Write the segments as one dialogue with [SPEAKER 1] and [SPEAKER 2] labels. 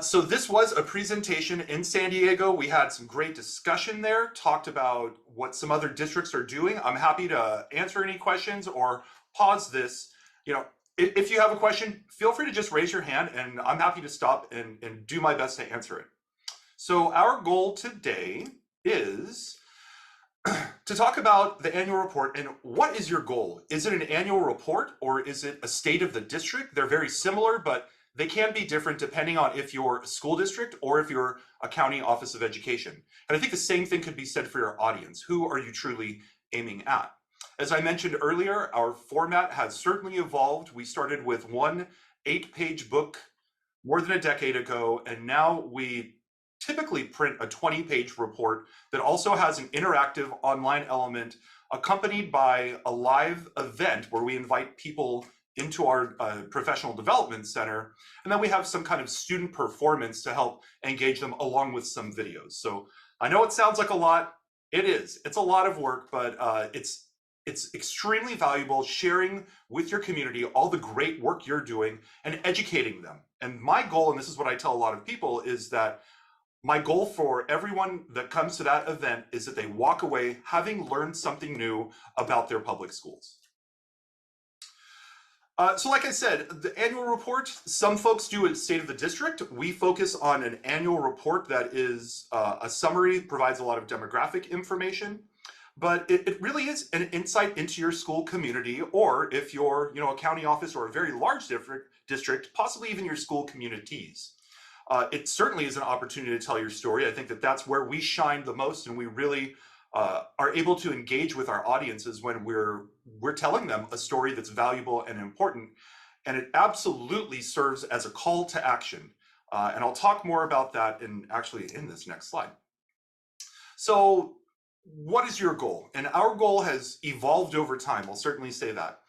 [SPEAKER 1] So this was a presentation in San Diego. We had some great discussion there, talked about what some other districts are doing. I'm happy to answer any questions or pause this. You know, if you have a question, feel free to just raise your hand and I'm happy to stop and do my best to answer it. So our goal today is to talk about the annual report. And what is your goal? Is it an annual report or is it a state of the district? They're very similar, but they can be different depending on if you're a school district or if you're a county office of education. And I think the same thing could be said for your audience. Who are you truly aiming at? As I mentioned earlier, our format has certainly evolved. We started with one 8-page book more than a decade ago, and now we typically print a 20-page report that also has an interactive online element accompanied by a live event where we invite people into our professional development center, and then we have some kind of student performance to help engage them along with some videos. So I know it sounds like a lot. It is. It's a lot of work, but it's extremely valuable sharing with your community all the great work you're doing and educating them. And my goal, and this is what I tell a lot of people, is that my goal for everyone that comes to that event is that they walk away having learned something new about their public schools. So like I said, the annual report, some folks do a state of the district. We focus on an annual report that is a summary, provides a lot of demographic information, but it really is an insight into your school community, or if you're a county office or a very large district, possibly even your school communities. It certainly is an opportunity to tell your story. I think that that's where we shine the most, and we really are able to engage with our audiences when we're telling them a story that's valuable and important. And it absolutely serves as a call to action. And I'll talk more about that in this next slide. So what is your goal? And our goal has evolved over time. I'll certainly say that.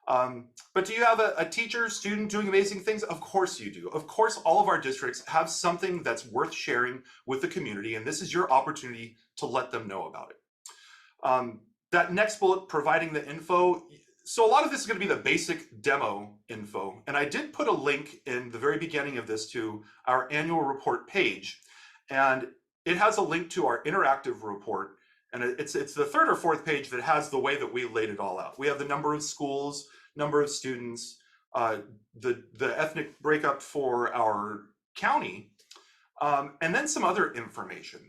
[SPEAKER 1] But do you have a teacher, student doing amazing things? Of course you do. Of course, all of our districts have something that's worth sharing with the community, and this is your opportunity to let them know about it. That next bullet, providing the info. So a lot of this is going to be the basic demo info, and I did put a link in the very beginning of this to our annual report page, and it has a link to our interactive report. And it's the third or fourth page that has the way that we laid it all out. We have the number of schools, number of students, the ethnic breakup for our county, and then some other information.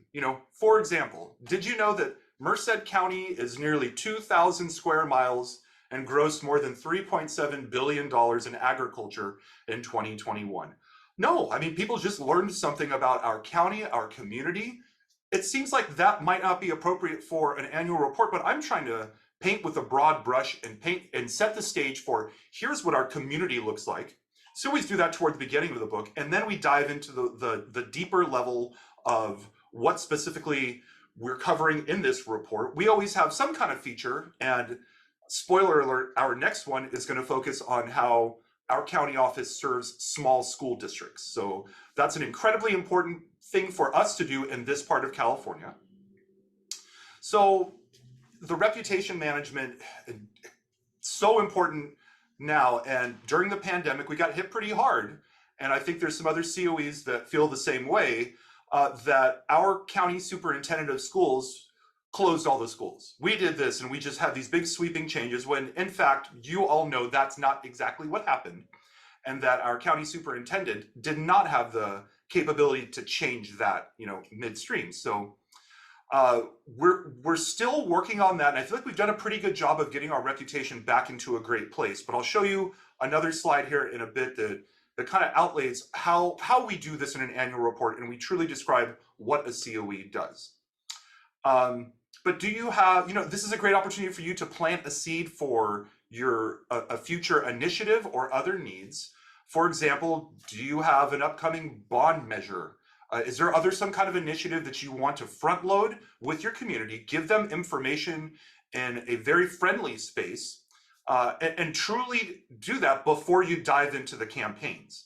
[SPEAKER 1] For example, did you know that Merced County is nearly 2,000 square miles and grossed more than $3.7 billion in agriculture in 2021? No, I mean, people just learned something about our county, our community. It seems like that might not be appropriate for an annual report, but I'm trying to paint with a broad brush and set the stage for here's what our community looks like. So we always do that toward the beginning of the book, and then we dive into the deeper level of what specifically we're covering in this report. We always have some kind of feature, and spoiler alert, our next one is going to focus on how our county office serves small school districts. So that's an incredibly important thing for us to do in this part of California. So the reputation management, so important now, and during the pandemic, we got hit pretty hard. And I think there's some other COEs that feel the same way, that our county superintendent of schools closed all the schools. We did this and we just had these big sweeping changes when in fact, you all know that's not exactly what happened, and that our county superintendent did not have the capability to change that, midstream. So we're still working on that, and I feel like we've done a pretty good job of getting our reputation back into a great place. But I'll show you another slide here in a bit that kind of outlays how we do this in an annual report, and we truly describe what a COE does. But do you have, this is a great opportunity for you to plant a seed for your a future initiative or other needs. For example, do you have an upcoming bond measure? Is there some kind of initiative that you want to front load with your community, give them information in a very friendly space, and truly do that before you dive into the campaigns?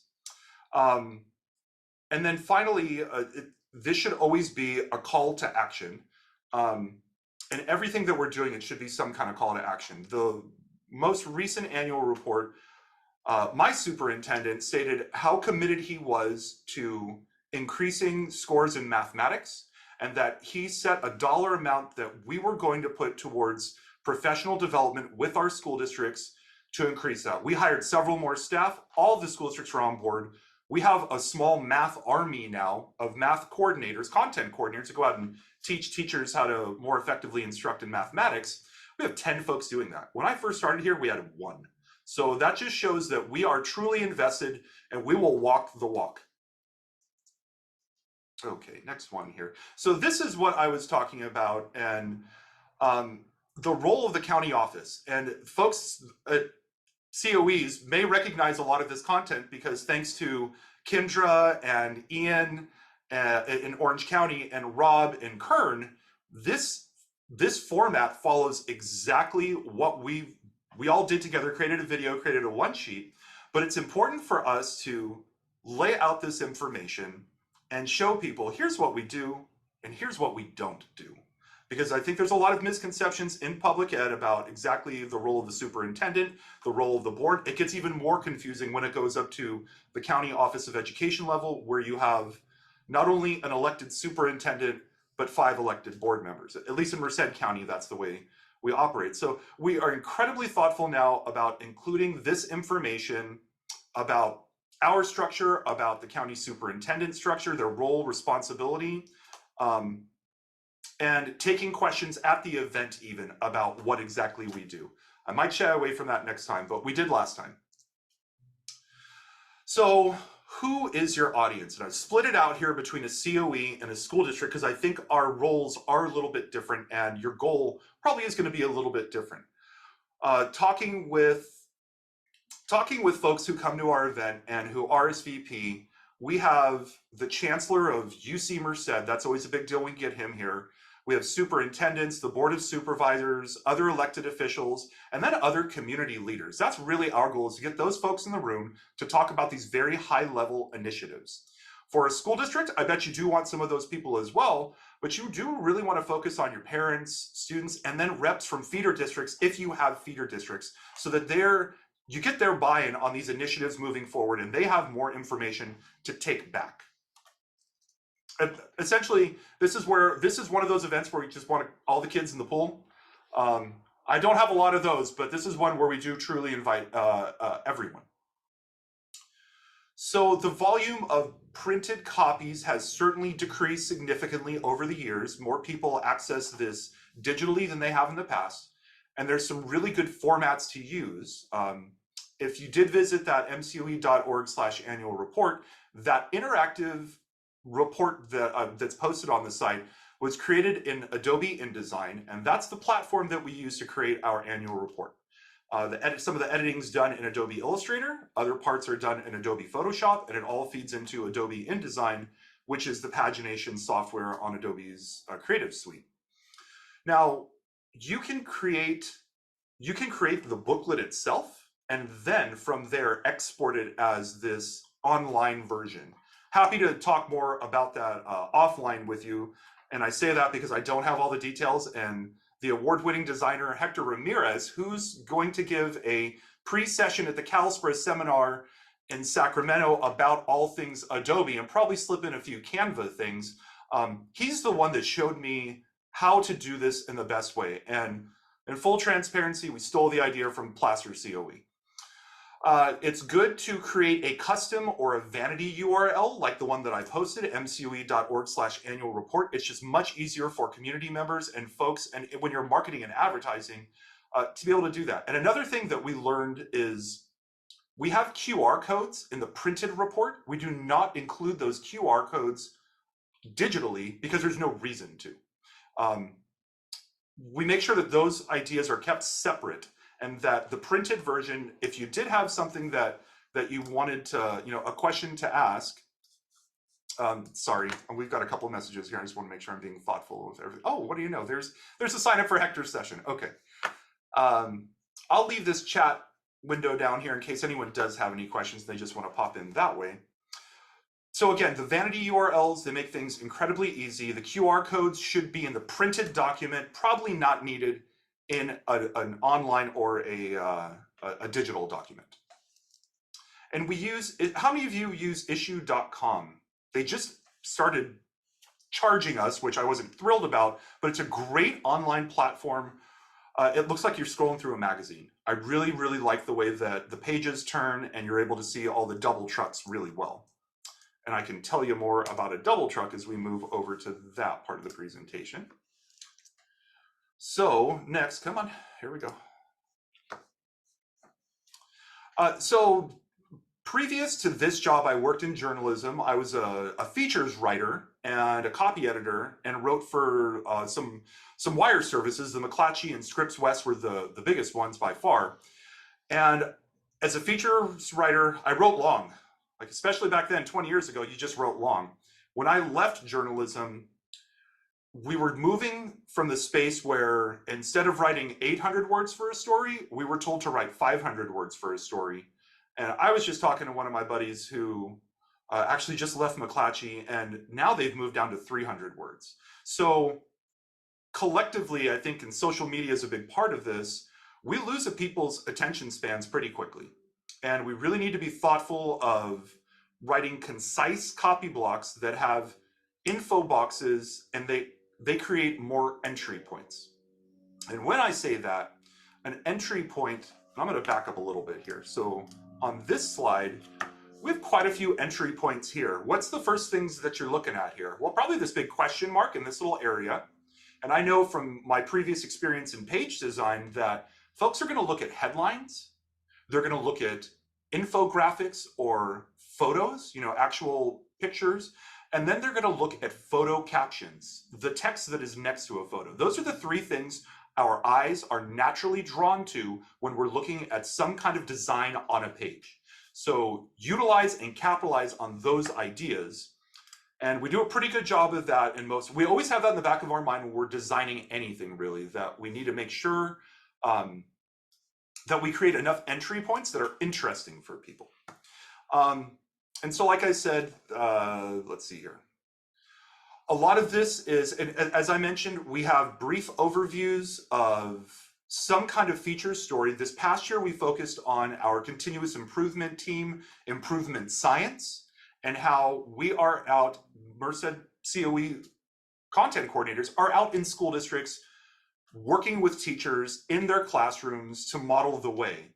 [SPEAKER 1] And then finally, this should always be a call to action. And everything that we're doing, it should be some kind of call to action. The most recent annual report my superintendent stated how committed he was to increasing scores in mathematics, and that he set a dollar amount that we were going to put towards professional development with our school districts to increase that. We hired several more staff. All of the school districts are on board. We have a small math army now of math coordinators, content coordinators, to go out and teach teachers how to more effectively instruct in mathematics. We have 10 folks doing that. When I first started here, we had 1. So that just shows that we are truly invested and we will walk the walk. Okay, next one here. So this is what I was talking about, and the role of the county office. And folks at COEs may recognize a lot of this content because thanks to Kendra and Ian in Orange County and Rob in Kern, this format follows exactly what we all did together, created a video, created a one sheet. But it's important for us to lay out this information and show people, here's what we do and here's what we don't do. Because I think there's a lot of misconceptions in public ed about exactly the role of the superintendent, the role of the board. It gets even more confusing when it goes up to the county office of education level, where you have not only an elected superintendent, but 5 elected board members. At least in Merced County, that's the way we operate. So we are incredibly thoughtful now about including this information about our structure, about the county superintendent structure, their role, responsibility, and taking questions at the event even about what exactly we do. I might shy away from that next time, but we did last time. So who is your audience? And I've split it out here between a COE and a school district because I think our roles are a little bit different and your goal probably is going to be a little bit different. Talking with folks who come to our event and who RSVP, we have the chancellor of UC Merced. That's always a big deal. We get him here. We have superintendents, the board of supervisors, other elected officials, and then other community leaders. That's really our goal, is to get those folks in the room to talk about these very high level initiatives. For a school district, I bet you do want some of those people as well, but you do really want to focus on your parents, students, and then reps from feeder districts if you have feeder districts, so that you get their buy-in on these initiatives moving forward and they have more information to take back. Essentially, this is one of those events where we just want all the kids in the pool. I don't have a lot of those, but this is one where we do truly invite everyone. So the volume of printed copies has certainly decreased significantly over the years. More people access this digitally than they have in the past. And there's some really good formats to use. If you did visit that mcoe.org/annual report, that interactive report that's posted on the site was created in Adobe InDesign, and that's the platform that we use to create our annual report. Some of the editing is done in Adobe Illustrator, other parts are done in Adobe Photoshop, and it all feeds into Adobe InDesign, which is the pagination software on Adobe's Creative Suite. Now, you can create the booklet itself, and then from there export it as this online version. Happy to talk more about that offline with you. And I say that because I don't have all the details, and the award-winning designer Hector Ramirez, who's going to give a pre-session at the CalSPRA seminar in Sacramento about all things Adobe, and probably slip in a few Canva things. He's the one that showed me how to do this in the best way. And in full transparency, we stole the idea from Placer COE. It's good to create a custom or a vanity URL like the one that I posted, mcoe.org/annual report. It's just much easier for community members and folks, and when you're marketing and advertising, to be able to do that. And another thing that we learned is we have QR codes in the printed report. We do not include those QR codes digitally because there's no reason to. We make sure that those ideas are kept separate, and that the printed version, if you did have something that you wanted to, a question to ask, sorry, we've got a couple of messages here. I just want to make sure I'm being thoughtful with everything. Oh, what do you know? There's a sign up for Hector's session. Okay. I'll leave this chat window down here in case anyone does have any questions. They just want to pop in that way. So again, the vanity URLs, they make things incredibly easy. The QR codes should be in the printed document, probably not needed in an online or a digital document. And we use, how many of you use issue.com? They just started charging us, which I wasn't thrilled about, but it's a great online platform. It looks like you're scrolling through a magazine. I really, really like the way that the pages turn and you're able to see all the double trucks really well. And I can tell you more about a double truck as we move over to that part of the presentation. So next, come on, here we go. So previous to this job, I worked in journalism. I was a features writer and a copy editor and wrote for some wire services. The McClatchy and Scripps West were the biggest ones by far. And as a features writer, I wrote long. Like especially back then, 20 years ago, you just wrote long. When I left journalism, we were moving from the space where instead of writing 800 words for a story, we were told to write 500 words for a story. And I was just talking to one of my buddies who actually just left McClatchy, and now they've moved down to 300 words. So collectively, I think, and social media is a big part of this, we lose people's attention spans pretty quickly. And we really need to be thoughtful of writing concise copy blocks that have info boxes, and they create more entry points. And when I say that, an entry point, I'm going to back up a little bit here. So on this slide, we have quite a few entry points here. What's the first things that you're looking at here? Well, probably this big question mark in this little area. And I know from my previous experience in page design that folks are going to look at headlines. They're going to look at infographics or photos, actual pictures. And then they're going to look at photo captions, the text that is next to a photo. Those are the three things our eyes are naturally drawn to when we're looking at some kind of design on a page. So utilize and capitalize on those ideas. And we do a pretty good job of that in most. We always have that in the back of our mind when we're designing anything, really, that we need to make sure that we create enough entry points that are interesting for people. And so, like I said, let's see here. A lot of this is, and as I mentioned, we have brief overviews of some kind of feature story. This past year, we focused on our continuous improvement team, improvement science, and how we are out, Merced COE content coordinators are out in school districts working with teachers in their classrooms to model the way,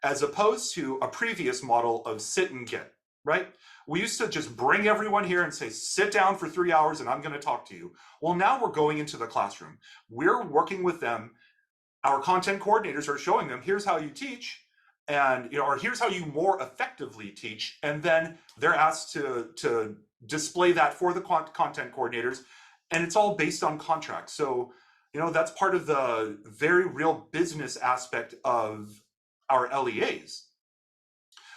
[SPEAKER 1] as opposed to a previous model of sit and get, right? We used to just bring everyone here and say, sit down for 3 hours and I'm going to talk to you. Well, now we're going into the classroom. We're working with them. Our content coordinators are showing them, here's how you teach, and or here's how you more effectively teach. And then they're asked to display that for the content coordinators. And it's all based on contracts. So, that's part of the very real business aspect of our LEAs.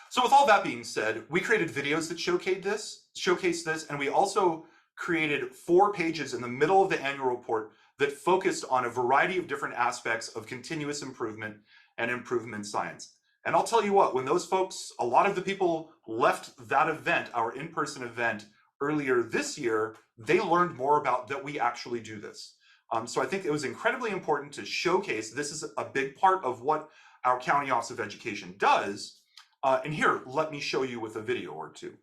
[SPEAKER 1] So with all that being said, we created videos that showcase this, and we also created 4 pages in the middle of the annual report that focused on a variety of different aspects of continuous improvement and improvement science. And I'll tell you what, when those folks, a lot of the people left that event, our in-person event earlier this year, they learned more about that we actually do this. So I think it was incredibly important to showcase this is a big part of what our County Office of Education does. And here, let me show you with a video or two.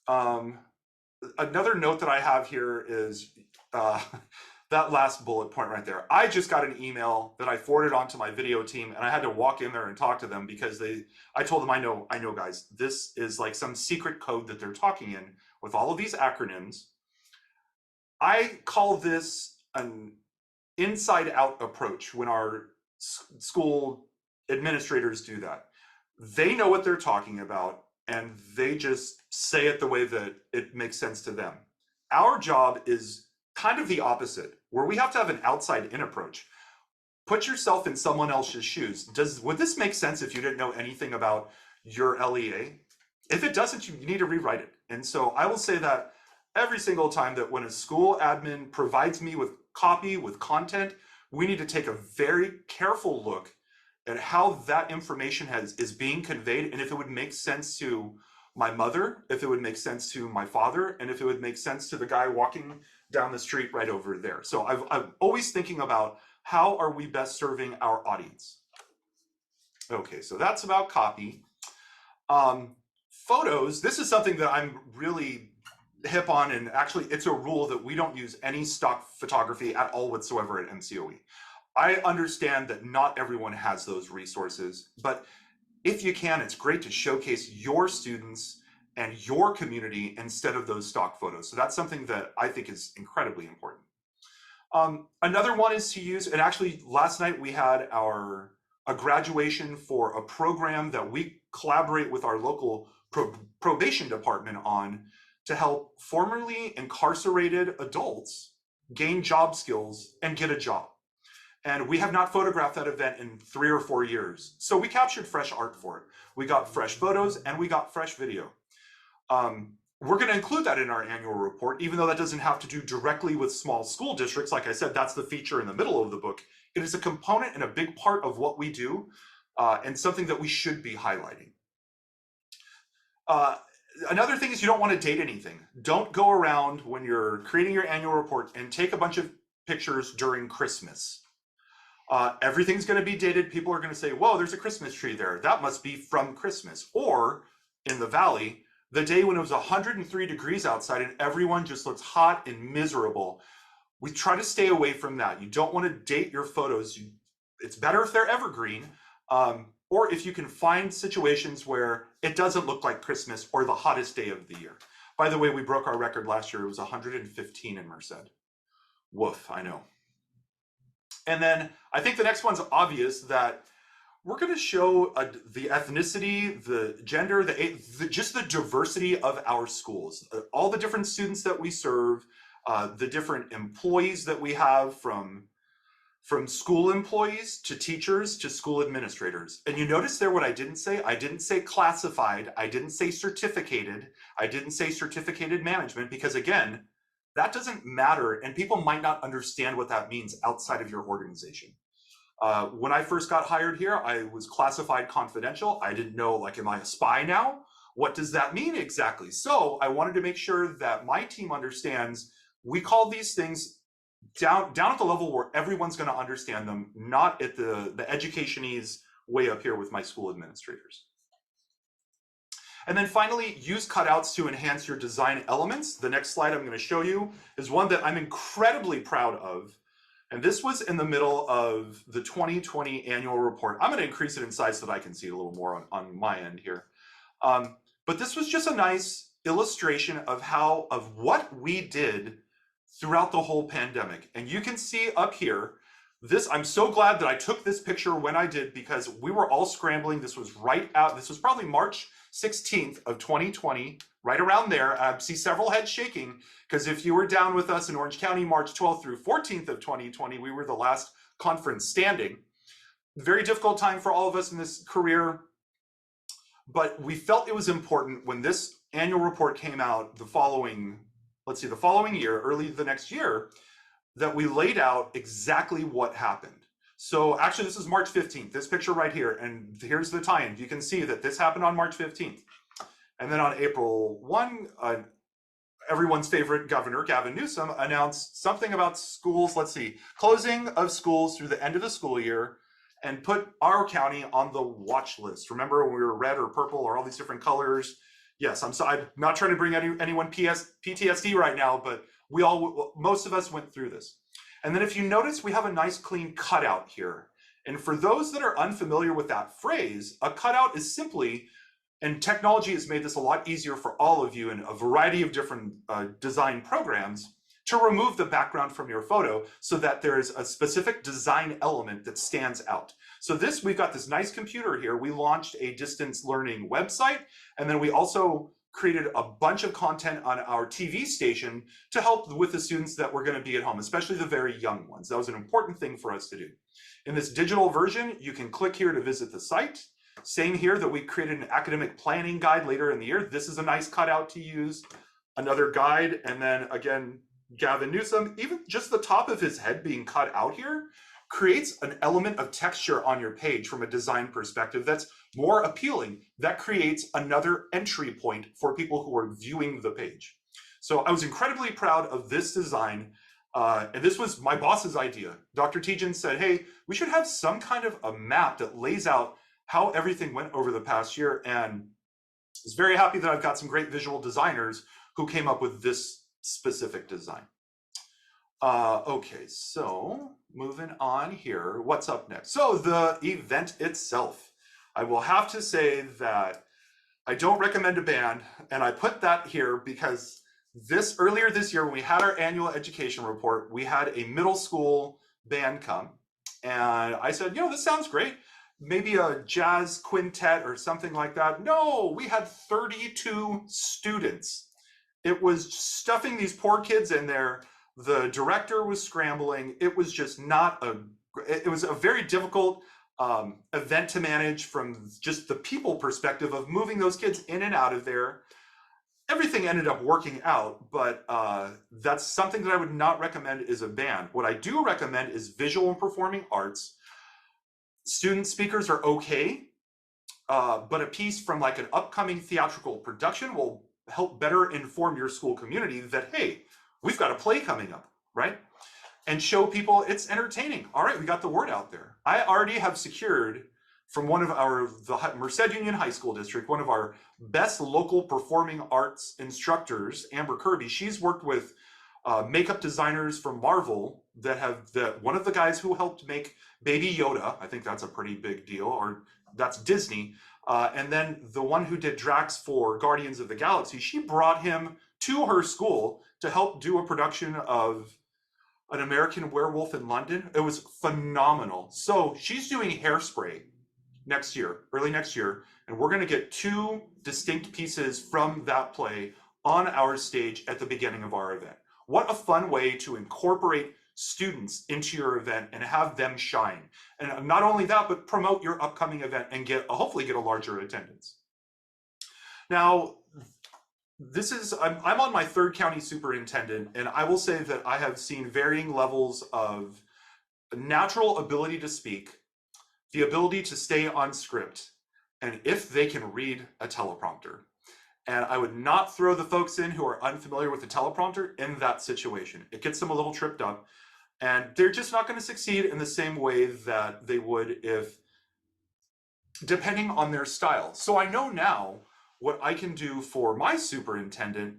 [SPEAKER 1] Another note that I have here is that last bullet point right there. I just got an email that I forwarded on to my video team, and I had to walk in there and talk to them because I told them, I know guys, this is like some secret code that they're talking in with all of these acronyms. I call this an inside out approach when our school administrators do that. They know what they're talking about and they just say it the way that it makes sense to them. Our job is kind of the opposite, where we have to have an outside in approach. Put yourself in someone else's shoes. Would this make sense if you didn't know anything about your LEA? If it doesn't, you need to rewrite it. And so I will say that every single time that when a school admin provides me with copy, with content, we need to take a very careful look at how that information is being conveyed, and if it would make sense to my mother, if it would make sense to my father, and if it would make sense to the guy walking down the street right over there. So I'm always thinking about how are we best serving our audience. Okay, so that's about copy. Um, Photos, this is something that I'm really hip on, and actually it's a rule that we don't use any stock photography at all whatsoever at MCOE. I understand that not everyone has those resources, but if you can, it's great to showcase your students and your community instead of those stock photos. So that's something that I think is incredibly important. Another one is to use, and actually last night we had a graduation for a program that we collaborate with our local probation department on to help formerly incarcerated adults gain job skills and get a job. And we have not photographed that event in 3 or 4 years. So we captured fresh art for it. We got fresh photos and we got fresh video. We're going to include that in our annual report, even though that doesn't have to do directly with small school districts. Like I said, that's the feature in the middle of the book. It is a component and a big part of what we do, and something that we should be highlighting. Another thing is you don't want to date anything. Don't go around when you're creating your annual report and take a bunch of pictures during Christmas. Everything's going to be dated. People are going to say, whoa, there's a Christmas tree there. That must be from Christmas. Or in the Valley, the day when it was 103 degrees outside and everyone just looks hot and miserable. We try to stay away from that. You don't want to date your photos. It's better if they're evergreen, or if you can find situations where it doesn't look like Christmas or the hottest day of the year. By the way, we broke our record last year. It was 115 in Merced. Woof, I know. And then I think the next one's obvious, that we're going to show the ethnicity, the gender, just the diversity of our schools, all the different students that we serve, the different employees that we have, from school employees to teachers to school administrators. And you notice there what I didn't say? I didn't say classified. I didn't say certificated. I didn't say certificated management, because again, that doesn't matter, and people might not understand what that means outside of your organization. When I first got hired here, I was classified confidential. I didn't know, like, am I a spy now? What does that mean exactly? So I wanted to make sure that my team understands we call these things down at the level where everyone's going to understand them, not at the educationese way up here with my school administrators. And then finally, use cutouts to enhance your design elements. The next slide I'm going to show you is one that I'm incredibly proud of. And this was in the middle of the 2020 annual report. I'm going to increase it in size so that I can see it a little more on my end here. But this was just a nice illustration of what we did throughout the whole pandemic. And you can see up here, I'm so glad that I took this picture when I did, because we were all scrambling. This was this was probably March 16th of 2020, right around there. I see several heads shaking, because if you were down with us in Orange County, March 12th through 14th of 2020, we were the last conference standing. Very difficult time for all of us in this career, but we felt it was important when this annual report came out the following year, early the next year, that we laid out exactly what happened. So actually, this is March 15th, this picture right here, and here's the tie-in. You can see that this happened on March 15th. And then on April 1, everyone's favorite governor, Gavin Newsom, announced something about schools, closing of schools through the end of the school year, and put our county on the watch list. Remember when we were red or purple or all these different colors? Yes, I'm not trying to bring anyone PTSD right now, but most of us went through this. And then if you notice, we have a nice clean cutout here. And for those that are unfamiliar with that phrase, a cutout is simply, and technology has made this a lot easier for all of you in a variety of different design programs, to remove the background from your photo so that there is a specific design element that stands out. So we've got this nice computer here. We launched a distance learning website, and then we also created a bunch of content on our TV station to help with the students that were going to be at home, especially the very young ones. That was an important thing for us to do. In this digital version, you can click here to visit the site. Same here, that we created an academic planning guide later in the year. This is a nice cutout to use. Another guide, and then again, Gavin Newsom, even just the top of his head being cut out here creates an element of texture on your page from a design perspective that's more appealing. That creates another entry point for people who are viewing the page. So I was incredibly proud of this design. And this was my boss's idea. Dr. Tejan said, hey, we should have some kind of a map that lays out how everything went over the past year. And was very happy that I've got some great visual designers who came up with this specific design. Okay, so moving on here. What's up next? So the event itself. I will have to say that I don't recommend a band, and I put that here because earlier this year when we had our annual education report, we had a middle school band come, and I said, this sounds great. Maybe a jazz quintet or something like that. No, we had 32 students. It was stuffing these poor kids in there. The director was scrambling. It was just it was a very difficult event to manage from just the people perspective of moving those kids in and out of there. Everything ended up working out, but that's something that I would not recommend is a band. What I do recommend is visual and performing arts. Student speakers are okay, but a piece from like an upcoming theatrical production will help better inform your school community that, hey, we've got a play coming up, right? And show people it's entertaining. All right, we got the word out there. I already have secured from one of the Merced Union High School District, one of our best local performing arts instructors, Amber Kirby. She's worked with makeup designers from Marvel one of the guys who helped make Baby Yoda. I think that's a pretty big deal, or that's Disney. And then the one who did Drax for Guardians of the Galaxy, she brought him to her school to help do a production of An American Werewolf in London. It was phenomenal. So she's doing Hairspray next year, early next year, and we're going to get 2 distinct pieces from that play on our stage at the beginning of our event. What a fun way to incorporate students into your event and have them shine. And not only that, but promote your upcoming event and hopefully get a larger attendance. Now, I'm on my 3rd county superintendent, and I will say that I have seen varying levels of natural ability to speak, the ability to stay on script, and if they can read a teleprompter. And I would not throw the folks in who are unfamiliar with the teleprompter in that situation. It gets them a little tripped up, and they're just not going to succeed in the same way that they would depending on their style. So I know now what I can do for my superintendent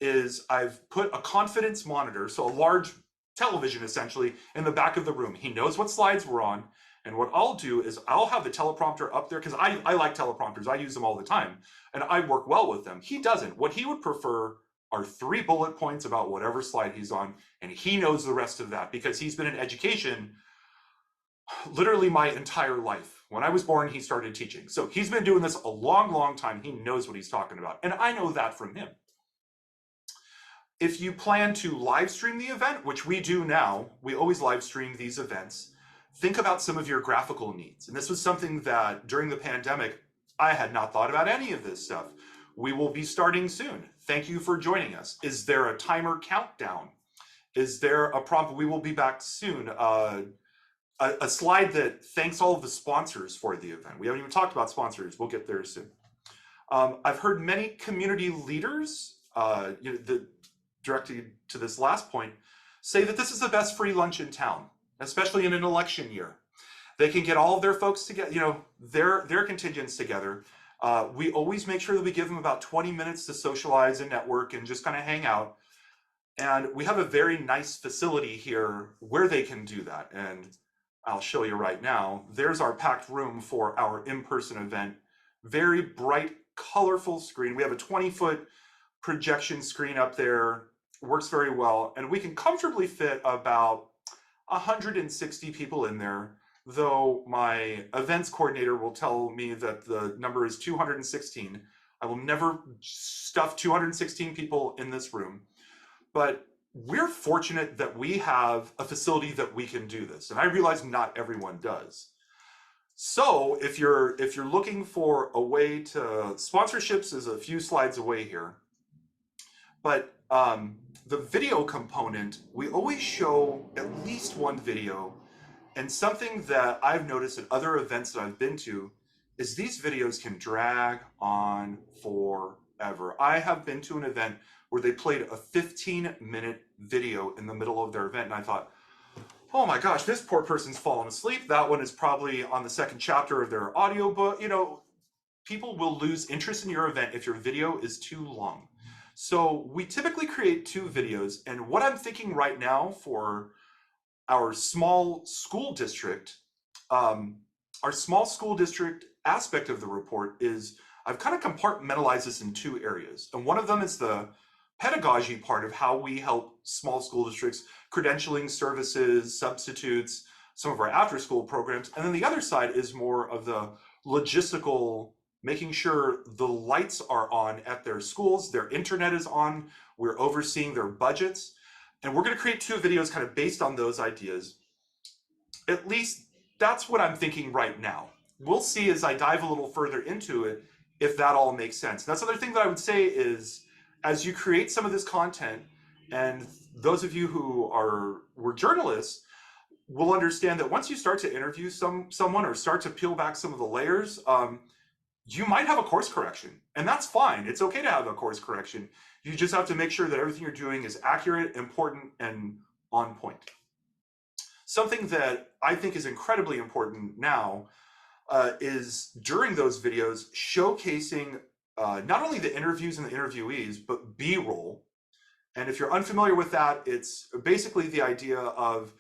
[SPEAKER 1] is I've put a confidence monitor, so a large television essentially, in the back of the room. He knows what slides we're on. And what I'll do is I'll have the teleprompter up there because I like teleprompters. I use them all the time and I work well with them. He doesn't. What he would prefer are 3 bullet points about whatever slide he's on. And he knows the rest of that because he's been in education literally my entire life. When I was born, he started teaching. So he's been doing this a long, long time. He knows what he's talking about. And I know that from him. If you plan to live stream the event, which we do now, we always live stream these events. Think about some of your graphical needs. And this was something that during the pandemic, I had not thought about any of this stuff. We will be starting soon. Thank you for joining us. Is there a timer countdown? Is there a prompt? We will be back soon. A slide that thanks all of the sponsors for the event. We haven't even talked about sponsors. We'll get there soon. I've heard many community leaders, directed to this last point, say that this is the best free lunch in town, especially in an election year. They can get all of their folks together, their contingents together. We always make sure that we give them about 20 minutes to socialize and network and just kind of hang out. And we have a very nice facility here where they can do that. And I'll show you right now. There's our packed room for our in-person event. Very bright, colorful screen. We have a 20-foot projection screen up there. Works very well. And we can comfortably fit about 160 people in there, though my events coordinator will tell me that the number is 216. I will never stuff 216 people in this room, but we're fortunate that we have a facility that we can do this. And I realize not everyone does. So if you're looking for a way to, sponsorships is a few slides away here, but the video component, we always show at least one video. And something that I've noticed at other events that I've been to is these videos can drag on forever. I have been to an event where they played a 15-minute video in the middle of their event, and I thought, oh my gosh, this poor person's fallen asleep. That one is probably on the 2nd chapter of their audiobook. people will lose interest in your event if your video is too long. So we typically create 2 videos, and what I'm thinking right now for our small school district, um, our small school district aspect of the report is I've kind of compartmentalized this in 2 areas. And one of them is the pedagogy part of how we help small school districts, credentialing services, substitutes, some of our after school programs. And then the other side is more of the logistical, making sure the lights are on at their schools, their internet is on, we're overseeing their budgets. And we're going to create 2 videos kind of based on those ideas. At least that's what I'm thinking right now. We'll see as I dive a little further into it if that all makes sense. And that's another thing that I would say is as you create some of this content, and those of you who were journalists will understand that once you start to interview someone or start to peel back some of the layers, you might have a course correction, and that's fine. It's okay to have a course correction. You just have to make sure that everything you're doing is accurate, important, and on point. Something that I think is incredibly important now is during those videos showcasing not only the interviews and the interviewees, but B-roll. And if you're unfamiliar with that, it's basically the idea of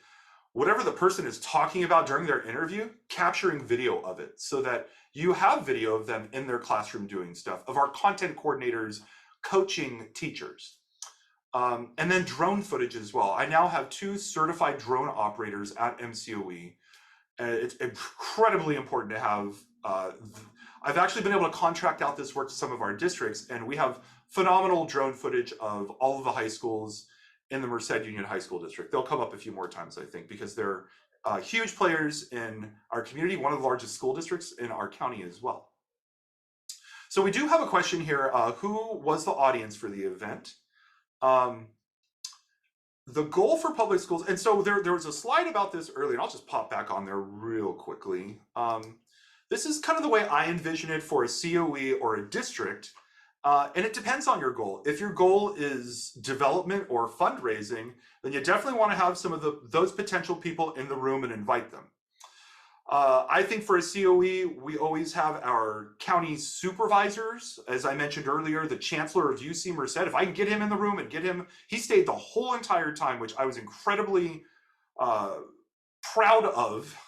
[SPEAKER 1] whatever the person is talking about during their interview, capturing video of it so that you have video of them in their classroom doing stuff, of our content coordinators coaching teachers. And then drone footage as well. I now have 2 certified drone operators at MCOE. It's incredibly important to have. I've actually been able to contract out this work to some of our districts, and we have phenomenal drone footage of all of the high schools in the Merced Union High School District. They'll come up a few more times, I think, because they're huge players in our community, one of the largest school districts in our county as well. So we do have a question here. Who was the audience for the event? The goal for public schools, and so there was a slide about this earlier, and I'll just pop back on there real quickly. This is kind of the way I envision it for a COE or a district. And it depends on your goal. If your goal is development or fundraising, then you definitely want to have some of those potential people in the room and invite them. I think for a COE, we always have our county supervisors. As I mentioned earlier, the chancellor of UC Merced, if I can get him in the room and get him, he stayed the whole entire time, which I was incredibly proud of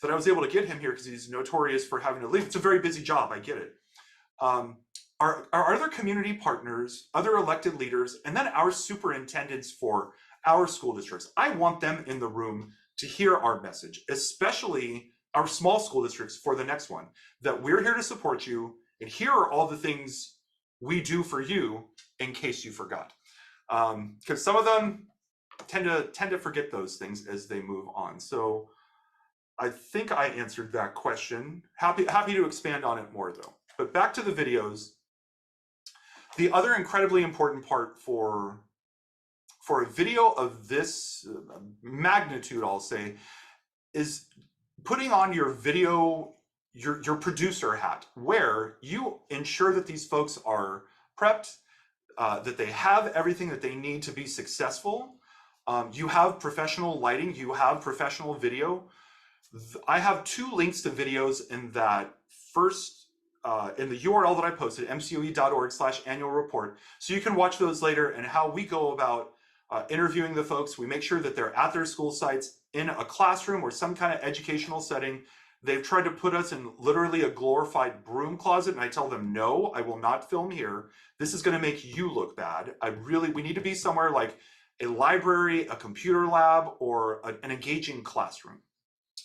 [SPEAKER 1] that I was able to get him here because he's notorious for having to leave. It's a very busy job, I get it. Our other community partners, other elected leaders, and then our superintendents for our school districts. I want them in the room to hear our message, especially our small school districts for the next one, that we're here to support you, and here are all the things we do for you in case you forgot. Because some of them tend to forget those things as they move on. So I think I answered that question. Happy to expand on it more though. But back to the videos. The other incredibly important part for a video of this magnitude, I'll say, is putting on your video, your producer hat, where you ensure that these folks are prepped, that they have everything that they need to be successful. You have professional lighting, you have professional video. I have 2 links to videos in that first in the URL that I posted, mcoe.org/annual report. So you can watch those later and how we go about interviewing the folks. We make sure that they're at their school sites in a classroom or some kind of educational setting. They've tried to put us in literally a glorified broom closet, and I tell them, no, I will not film here. This is going to make you look bad. We need to be somewhere like a library, a computer lab, or an engaging classroom.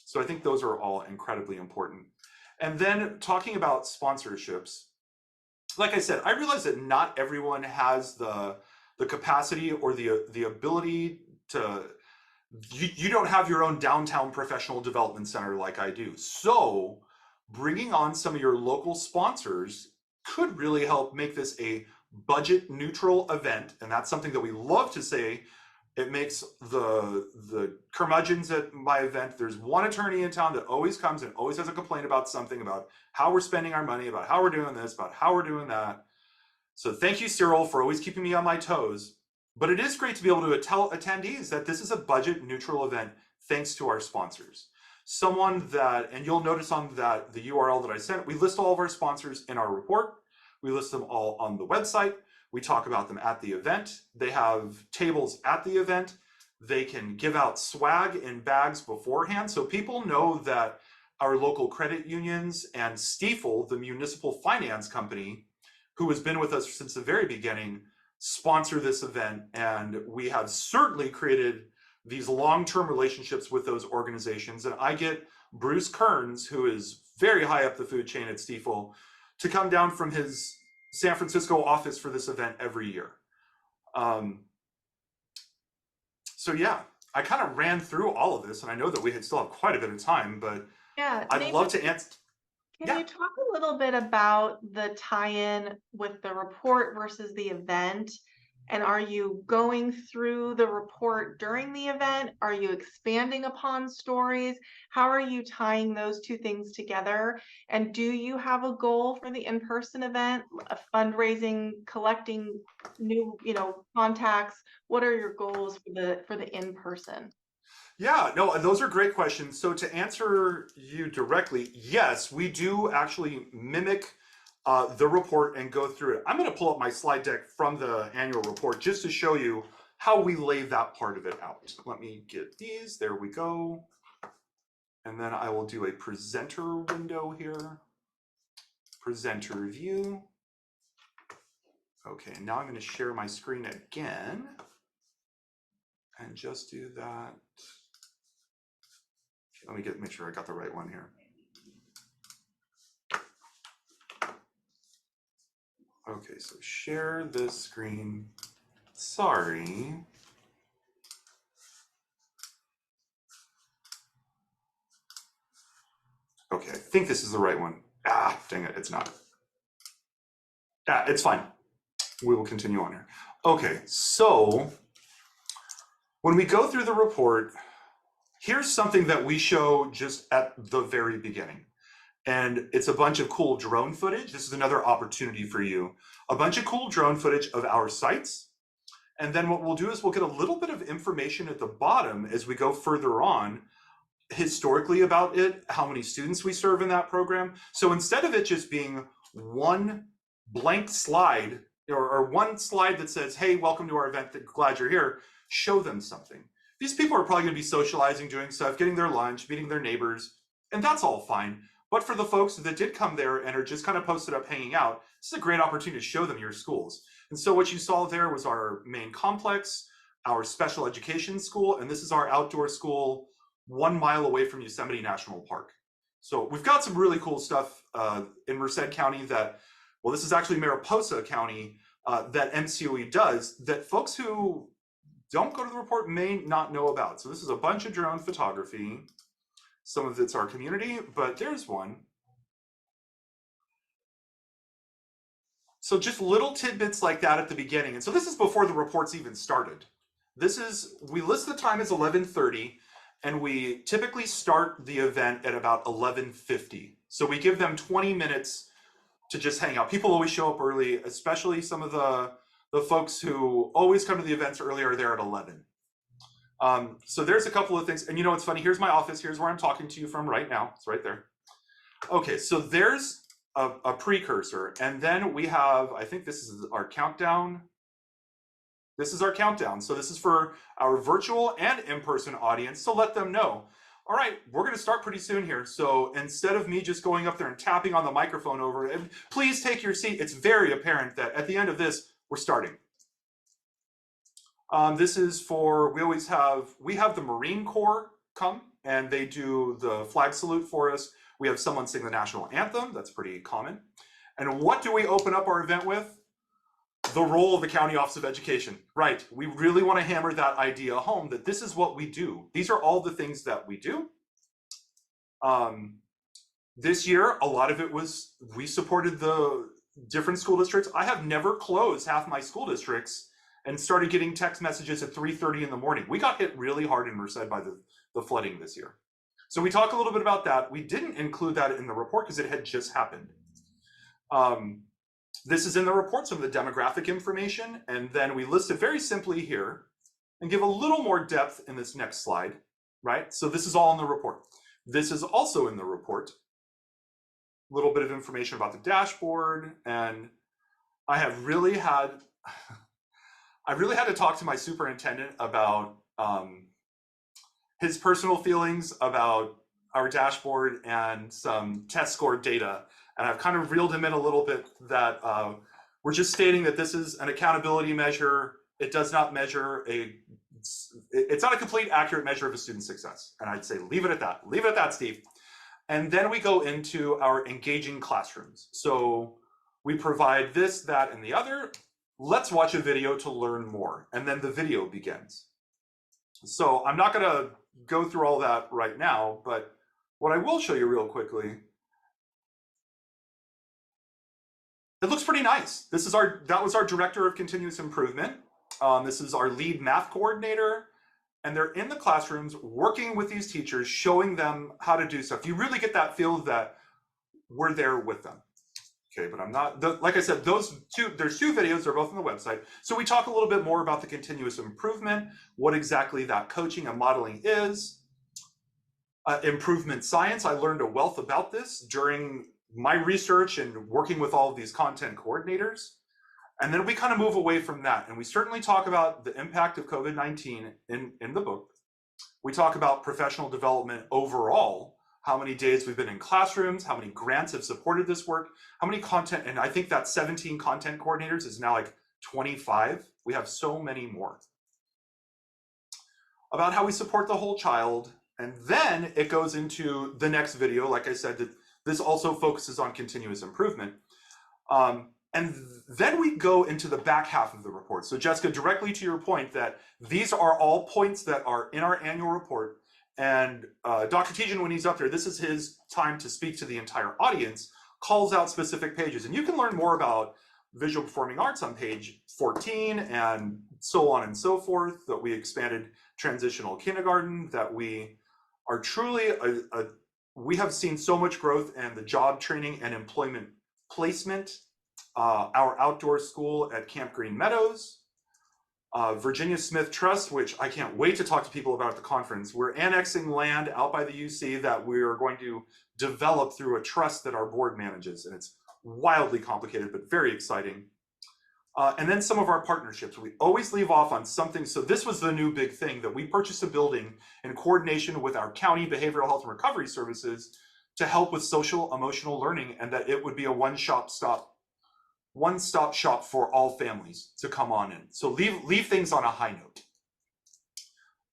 [SPEAKER 1] So I think those are all incredibly important. And then talking about sponsorships, like I said, I realize that not everyone has the capacity or the ability to, you don't have your own downtown professional development center like I do. So bringing on some of your local sponsors could really help make this a budget neutral event. And that's something that we love to say. It makes the curmudgeons at my event, there's one attorney in town that always comes and always has a complaint about something, about how we're spending our money, about how we're doing this, about how we're doing that. So thank you, Cyril, for always keeping me on my toes. But it is great to be able to tell attendees that this is a budget neutral event thanks to our sponsors. someone that, and you'll notice on that the URL that I sent, we list all of our sponsors in our report. We list them all on the website. We talk about them at the event. They have tables at the event. They can give out swag in bags beforehand. So people know that our local credit unions and Stifel, the municipal finance company, who has been with us since the very beginning, sponsor this event. And we have certainly created these long-term relationships with those organizations. And I get Bruce Kearns, who is very high up the food chain at Stifel, to come down from his San Francisco office for this event every year. So yeah, I kind of ran through all of this, and I know that we still have quite a bit of time, but
[SPEAKER 2] Yeah,
[SPEAKER 1] I'd love to answer.
[SPEAKER 2] can you talk a little bit about the tie-in with the report versus the event? And are you going through the report during the event? Are you expanding upon stories? How are you tying those two things together? And do you have a goal for the in-person event, a fundraising, collecting new, contacts? What are your goals for the in-person?
[SPEAKER 1] Yeah, no, those are great questions. So to answer you directly, yes, we do actually mimic the report and go through it. I'm going to pull up my slide deck from the annual report just to show you how we lay that part of it out. Let me get these. There we go. And then I will do a presenter window here. Presenter view. Okay, now I'm going to share my screen again and just do that. Let me make sure I got the right one here. Okay, so share this screen. Sorry. Okay, I think this is the right one. Ah, dang it, it's not. Yeah, it's fine. We will continue on here. Okay, so when we go through the report, here's something that we show just at the very beginning. And it's a bunch of cool drone footage. This is another opportunity for you. A bunch of cool drone footage of our sites. And then what we'll do is we'll get a little bit of information at the bottom as we go further on, historically about it, how many students we serve in that program. So instead of it just being one blank slide or one slide that says, hey, welcome to our event, glad you're here, show them something. These people are probably going to be socializing, doing stuff, getting their lunch, meeting their neighbors, and that's all fine. But for the folks that did come there and are just kind of posted up hanging out, this is a great opportunity to show them your schools. And so what you saw there was our main complex, our special education school, and this is our outdoor school 1 mile away from Yosemite National Park. So we've got some really cool stuff in Merced County that, well, this is actually Mariposa County that MCOE does that folks who don't go to the report may not know about. So this is a bunch of drone photography. Some of it's our community, but there's one. So just little tidbits like that at the beginning. And so this is before the reports even started. We list the time as 11:30, and we typically start the event at about 11:50. So we give them 20 minutes to just hang out. People always show up early, especially some of the folks who always come to the events early are there at 11. So there's a couple of things. And you know what's funny? Here's my office. Here's where I'm talking to you from right now. It's right there. Okay, so there's a precursor. And then we have, I think this is our countdown. This is our countdown. So this is for our virtual and in-person audience to let them know, all right, we're going to start pretty soon here. So instead of me just going up there and tapping on the microphone over, and please take your seat, it's very apparent that at the end of this, we're starting. This is for, we have the Marine Corps come and they do the flag salute for us. We have someone sing the national anthem. That's pretty common. And what do we open up our event with? The role of the County Office of Education. Right, we really want to hammer that idea home that this is what we do. These are all the things that we do. This year, a lot of it was, we supported the different school districts. I have never closed half my school districts and started getting text messages at 3:30 in the morning. We got hit really hard in Merced by the flooding this year. So we talk a little bit about that. We didn't include that in the report because it had just happened. This is in the report, some of the demographic information, and then we list it very simply here and give a little more depth in this next slide, right? So this is all in the report. This is also in the report. A little bit of information about the dashboard, and I have really had I really had to talk to my superintendent about his personal feelings about our dashboard and some test score data. And I've kind of reeled him in a little bit that we're just stating that this is an accountability measure. It does not measure it's not a complete accurate measure of a student's success. And I'd say leave it at that. Leave it at that, Steve. And then we go into our engaging classrooms. So we provide this, that, and the other. Let's watch a video to learn more. And then the video begins. So I'm not gonna go through all that right now, but what I will show you real quickly, it looks pretty nice. That was our director of continuous improvement. This is our lead math coordinator, and they're in the classrooms working with these teachers, showing them how to do stuff. You really get that feel that we're there with them. Okay, but I'm not, like I said, there's two videos, they're both on the website. So we talk a little bit more about the continuous improvement, what exactly that coaching and modeling is. Improvement science, I learned a wealth about this during my research and working with all of these content coordinators. And then we kind of move away from that. And we certainly talk about the impact of COVID-19 in the book. We talk about professional development overall, how many days we've been in classrooms, how many grants have supported this work, how many content, and I think that 17 content coordinators is now like 25. We have so many more. About how we support the whole child, and then it goes into the next video. Like I said, that this also focuses on continuous improvement. And then we go into the back half of the report. So Jessica, directly to your point that these are all points that are in our annual report. And Dr. Tejan, when he's up there, this is his time to speak to the entire audience, calls out specific pages. And you can learn more about visual performing arts on page 14 and so on and so forth, that we expanded transitional kindergarten, that we are truly, we have seen so much growth in the job training and employment placement. Our outdoor school at Camp Green Meadows, Virginia Smith Trust, which I can't wait to talk to people about at the conference. We're annexing land out by the UC that we're going to develop through a trust that our board manages. And it's wildly complicated, but very exciting. And then some of our partnerships. We always leave off on something. So this was the new big thing, that we purchased a building in coordination with our county behavioral health and recovery services to help with social emotional learning, and that it would be a one-stop shop for all families to come on in. So leave things on a high note.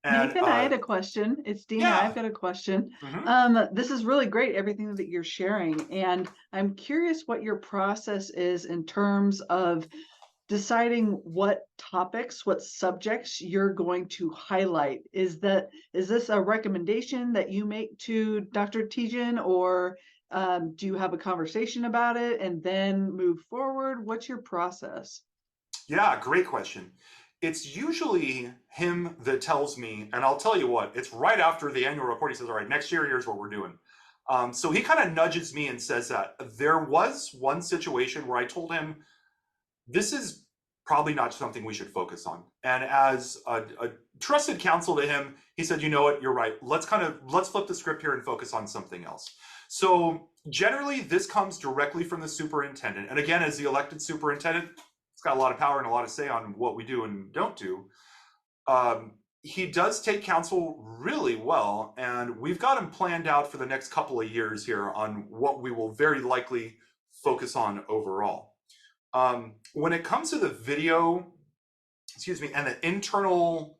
[SPEAKER 1] And,
[SPEAKER 3] Nathan, I had a question. It's Dina.
[SPEAKER 1] yeah.
[SPEAKER 3] I've got a question.
[SPEAKER 1] Mhm.
[SPEAKER 3] This is really great, everything that you're sharing. And I'm curious what your process is in terms of deciding what topics, what subjects you're going to highlight. Is this a recommendation that you make to Dr. Tejan, or do you have a conversation about it and then move forward? What's your process?
[SPEAKER 1] Yeah, great question. It's usually him that tells me, and I'll tell you what, it's right after the annual report. He says, all right, next year, here's what we're doing. So he kind of nudges me and says that there was one situation where I told him, this is probably not something we should focus on. And as a trusted counsel to him, he said, you know what, you're right. Let's flip the script here and focus on something else. So generally this comes directly from the superintendent. And again, as the elected superintendent, he's got a lot of power and a lot of say on what we do and don't do. He does take counsel really well, and we've got him planned out for the next couple of years here on what we will very likely focus on overall. When it comes to the video, and the internal,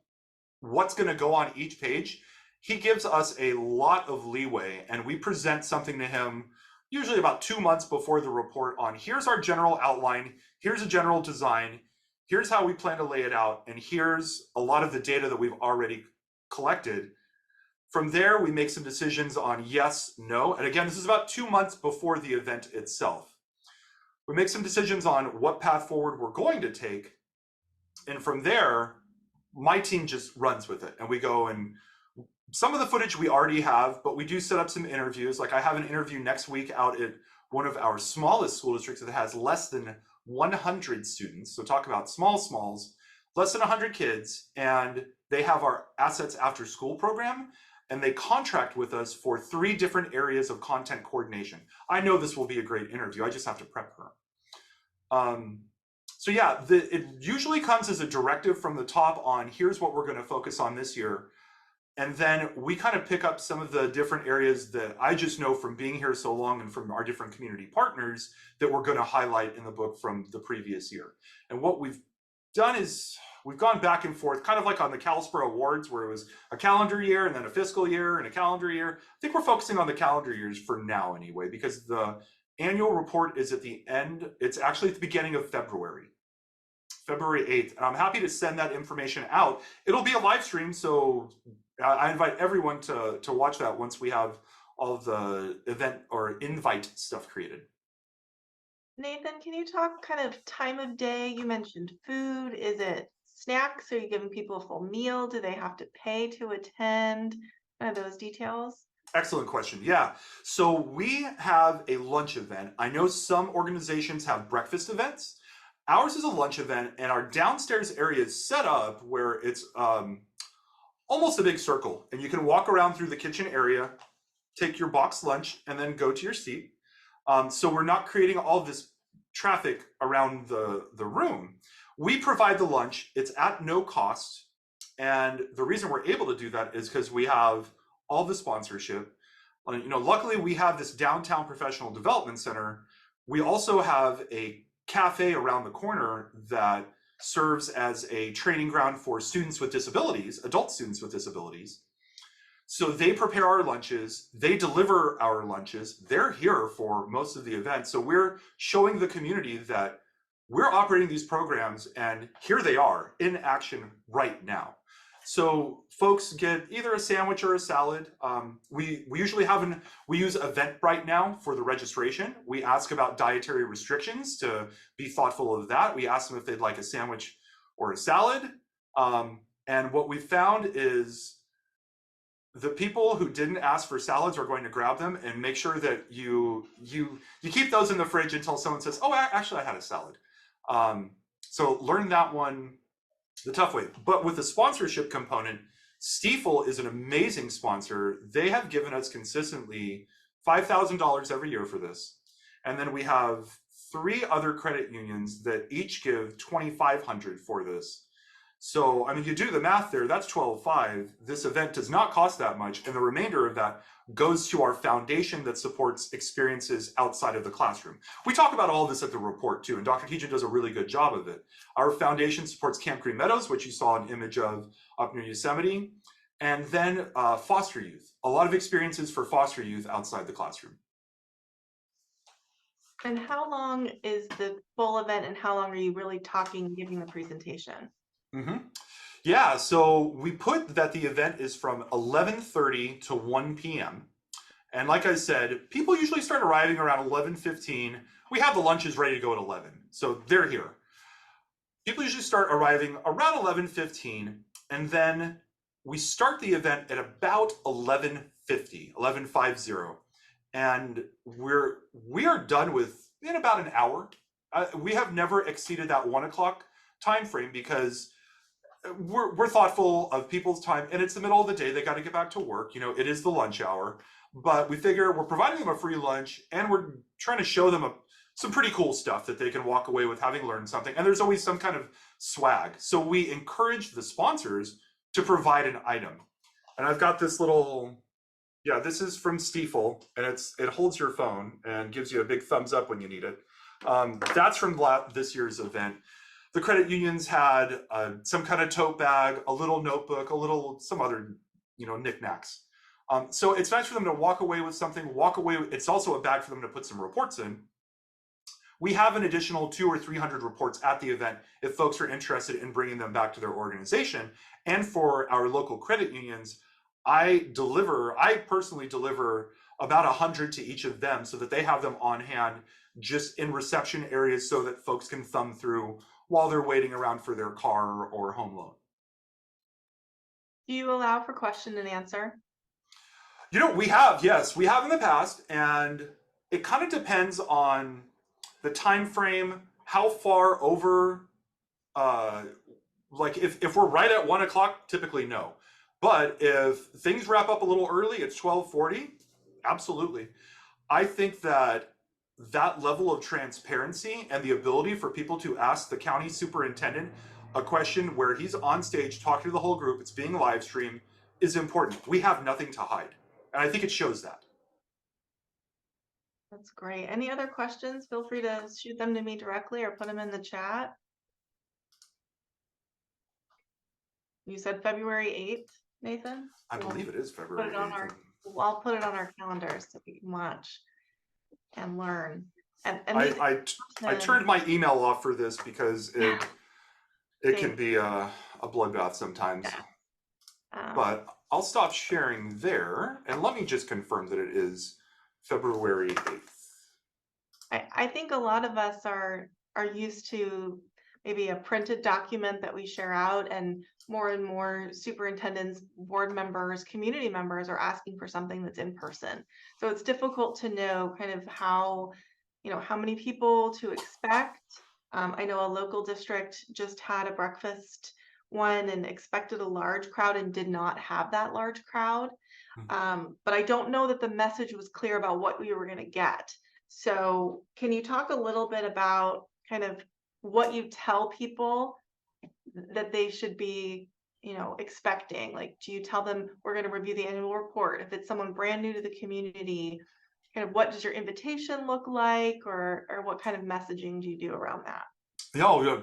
[SPEAKER 1] what's going to go on each page, he gives us a lot of leeway, and we present something to him usually about 2 months before the report on, here's our general outline, here's a general design, here's how we plan to lay it out, and here's a lot of the data that we've already collected. From there, we make some decisions on yes, no, and again, this is about 2 months before the event itself. We make some decisions on what path forward we're going to take, and from there, my team just runs with it, and we go, and some of the footage we already have, but we do set up some interviews. Like I have an interview next week out at one of our smallest school districts that has less than 100 students. So talk about smalls, less than 100 kids, and they have our Assets After School program. and they contract with us for 3 different areas of content coordination. I know this will be a great interview. I just have to prep her. So yeah, it usually comes as a directive from the top on here's what we're going to focus on this year. And then we kind of pick up some of the different areas that I just know from being here so long and from our different community partners that we're going to highlight in the book from the previous year. And what we've done is we've gone back and forth, kind of like on the CalSPRA Awards, where it was a calendar year and then a fiscal year and a calendar year. I think we're focusing on the calendar years for now anyway, because the annual report is at the end. It's actually at the beginning of February 8th. And I'm happy to send that information out. It'll be a live stream, so I invite everyone to watch that once we have all of the event or invite stuff created.
[SPEAKER 2] Nathan, can you talk kind of time of day? You mentioned food. Is it snacks? Are you giving people a full meal? Do they have to pay to attend? Kind of those details.
[SPEAKER 1] Excellent question. Yeah. So we have a lunch event. I know some organizations have breakfast events. Ours is a lunch event, and our downstairs area is set up where it's almost a big circle, and you can walk around through the kitchen area, take your box lunch, and then go to your seat. So we're not creating all this traffic around the room. We provide the lunch. It's at no cost. And the reason we're able to do that is because we have all the sponsorship. Luckily we have this downtown professional development center. We also have a cafe around the corner that serves as a training ground for students with disabilities, adult students with disabilities. So they prepare our lunches, they deliver our lunches, they're here for most of the event. So we're showing the community that we're operating these programs, and here they are in action right now. So folks get either a sandwich or a salad. We usually we use Eventbrite now for the registration. We ask about dietary restrictions to be thoughtful of that. We ask them if they'd like a sandwich or a salad. And what we found is the people who didn't ask for salads are going to grab them, and make sure that you keep those in the fridge until someone says, oh, actually I had a salad. So learn that one the tough way. But with the sponsorship component, Stiefel is an amazing sponsor. They have given us consistently $5,000 every year for this. And then we have 3 other credit unions that each give $2,500 for this. So, I mean, you do the math there, that's $12,500. This event does not cost that much. And the remainder of that goes to our foundation that supports experiences outside of the classroom. We talk about all this at the report too, and Dr. Keegan does a really good job of it. Our foundation supports Camp Green Meadows, which you saw an image of up near Yosemite, and then foster youth. A lot of experiences for foster youth outside the classroom.
[SPEAKER 2] And how long is the full event, and how long are you really talking, giving the presentation?
[SPEAKER 1] Yeah, so we put that the event is from 11:30 to 1 p.m. And like I said, people usually start arriving around 11:15. We have the lunches ready to go at 11, so they're here. People usually start arriving around 11:15, and then we start the event at about 11:50, and we are done in about an hour. We have never exceeded that 1 o'clock time frame because we're thoughtful of people's time, and it's the middle of the day. They got to get back to work. It is the lunch hour, but we figure we're providing them a free lunch, and we're trying to show them some pretty cool stuff that they can walk away with having learned something. And there's always some kind of swag. So we encourage the sponsors to provide an item. And I've got this little, this is from Stiefel, and it holds your phone and gives you a big thumbs up when you need it. That's from this year's event. The credit unions had some kind of tote bag, a little notebook, some other, knickknacks. So it's nice for them to walk away with something, it's also a bag for them to put some reports in. We have an additional 200 or 300 reports at the event if folks are interested in bringing them back to their organization. And for our local credit unions, I personally deliver about 100 to each of them so that they have them on hand just in reception areas so that folks can thumb through while they're waiting around for their car or home loan.
[SPEAKER 2] Do you allow for question and answer?
[SPEAKER 1] We have in the past, and it kind of depends on the time frame, how far over, like if we're right at 1 o'clock, typically no. But if things wrap up a little early, it's 12:40. Absolutely. I think that that level of transparency and the ability for people to ask the county superintendent a question where he's on stage talking to the whole group, it's being live streamed, is important. We have nothing to hide. And I think it shows that.
[SPEAKER 2] That's great. Any other questions? Feel free to shoot them to me directly or put them in the chat. You said February 8th, Nathan?
[SPEAKER 1] I believe it is February
[SPEAKER 2] Put it on
[SPEAKER 1] 8th.
[SPEAKER 2] our, well, I'll put it on our calendars so we can watch and learn. And these
[SPEAKER 1] I
[SPEAKER 2] questions-
[SPEAKER 1] turned my email off for this because it can be a bloodbath sometimes. But I'll stop sharing there, and let me just confirm that it is February 8th.
[SPEAKER 2] I think a lot of us are used to maybe a printed document that we share out, and more superintendents, board members, community members are asking for something that's in person. So it's difficult to know kind of how, how many people to expect. I know a local district just had a breakfast one and expected a large crowd and did not have that large crowd. But I don't know that the message was clear about what we were going to get. So can you talk a little bit about kind of what you tell people that they should be, expecting? Like, do you tell them we're going to review the annual report? If it's someone brand new to the community, kind of what does your invitation look like, or what kind of messaging do you do around that?
[SPEAKER 1] No,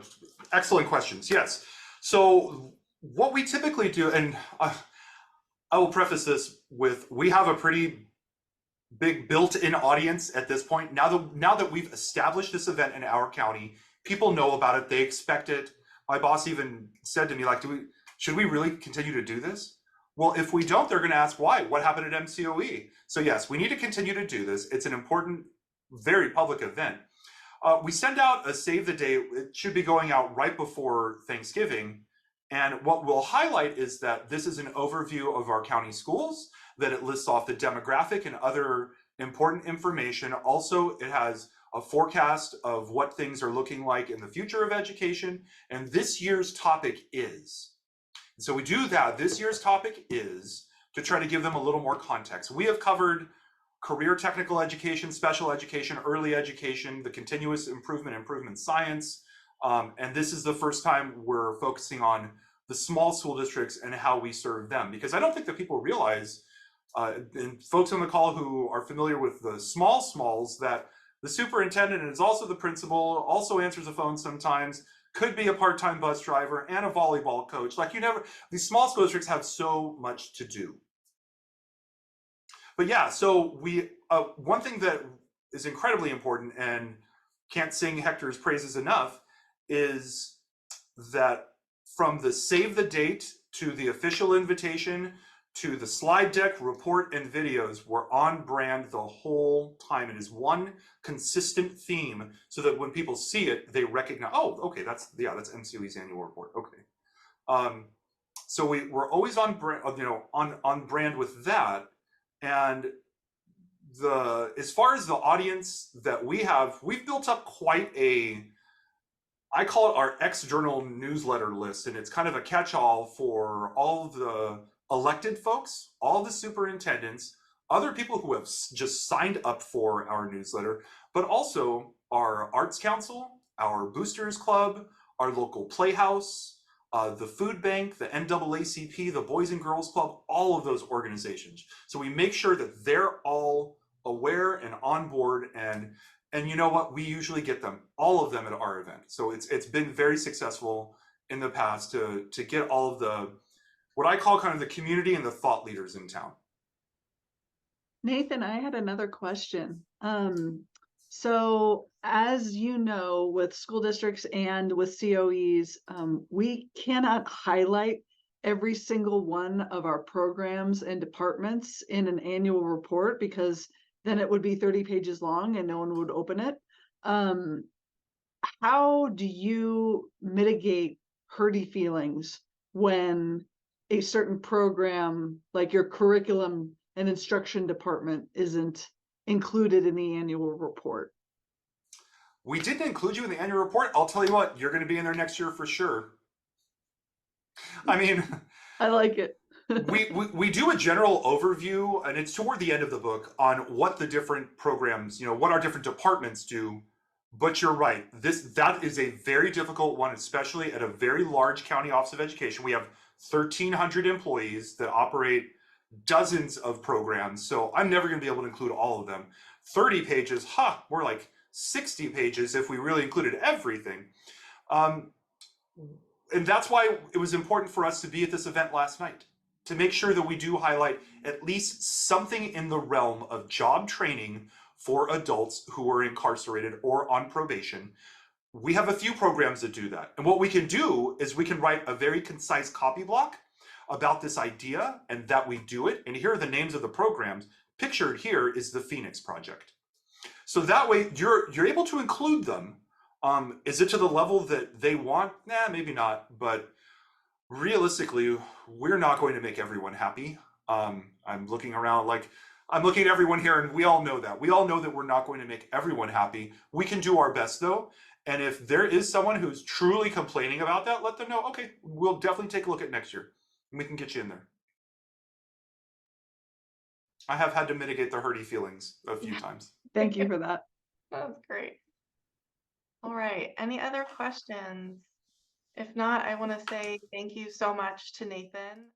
[SPEAKER 1] excellent questions. Yes. So what we typically do, and I will preface this with, we have a pretty big built-in audience at this point. Now that we've established this event in our county, people know about it. They expect it. My boss even said to me, like, should we really continue to do this? Well, if we don't, they're going to ask why. What happened at MCOE? So yes, we need to continue to do this. It's an important, very public event. We send out a save the date. It should be going out right before Thanksgiving. And what we'll highlight is that this is an overview of our county schools, that it lists off the demographic and other important information. Also, it has a forecast of what things are looking like in the future of education. And this year's topic is. So we do that. This year's topic is to try to give them a little more context. We have covered career technical education, special education, early education, the continuous improvement science. And this is the first time we're focusing on the small school districts and how we serve them. Because I don't think that people realize, and folks on the call who are familiar with the smalls, that the superintendent is also the principal, also answers the phone sometimes, could be a part-time bus driver and a volleyball coach. Like, these small school districts have so much to do. But yeah, so one thing that is incredibly important, and can't sing Hector's praises enough, is that from the save the date to the official invitation to the slide deck, report, and videos, we're on brand the whole time. It is one consistent theme, so that when people see it, they recognize, oh, okay, that's MCOE's annual report. Okay. So we're always on brand, on brand with that. And as far as the audience that we have, we've built up quite I call it our external newsletter list, and it's kind of a catch-all for all the elected folks, all the superintendents, other people who have just signed up for our newsletter, but also our Arts Council, our Boosters Club, our local Playhouse, the Food Bank, the NAACP, the Boys and Girls Club, all of those organizations. So we make sure that they're all aware and on board, and you know what? We usually get them, all of them, at our event. So it's been very successful in the past to get all of the, what I call kind of the community and the thought leaders in town.
[SPEAKER 3] Nathan, I had another question. So as you know, with school districts and with COEs, we cannot highlight every single one of our programs and departments in an annual report, because then it would be 30 pages long and no one would open it. How do you mitigate hurty feelings when a certain program, like your curriculum and instruction department, isn't included in the annual report?
[SPEAKER 1] We didn't include you in the annual report. I'll tell you what, you're going to be in there next year for sure. I mean,
[SPEAKER 3] I like it.
[SPEAKER 1] We do a general overview, and it's toward the end of the book, on what the different programs, what our different departments do. But you're right, that is a very difficult one, especially at a very large county office of education. We have 1,300 employees that operate dozens of programs, so I'm never going to be able to include all of them. 30 pages, more like 60 pages if we really included everything. And that's why it was important for us to be at this event last night, to make sure that we do highlight at least something in the realm of job training for adults who are incarcerated or on probation. We have a few programs that do that. And what we can do is we can write a very concise copy block about this idea and that we do it. And here are the names of the programs. Pictured here is the Phoenix Project. So that way you're able to include them. Is it to the level that they want? Nah, maybe not. But realistically, we're not going to make everyone happy. I'm looking around I'm looking at everyone here, and we all know that. We all know that we're not going to make everyone happy. We can do our best though. And if there is someone who's truly complaining about that, let them know, okay, we'll definitely take a look at next year. And we can get you in there. I have had to mitigate the hurty feelings a few times.
[SPEAKER 3] Thank you for that.
[SPEAKER 2] That was great. All right, any other questions? If not, I want to say thank you so much to Nathan.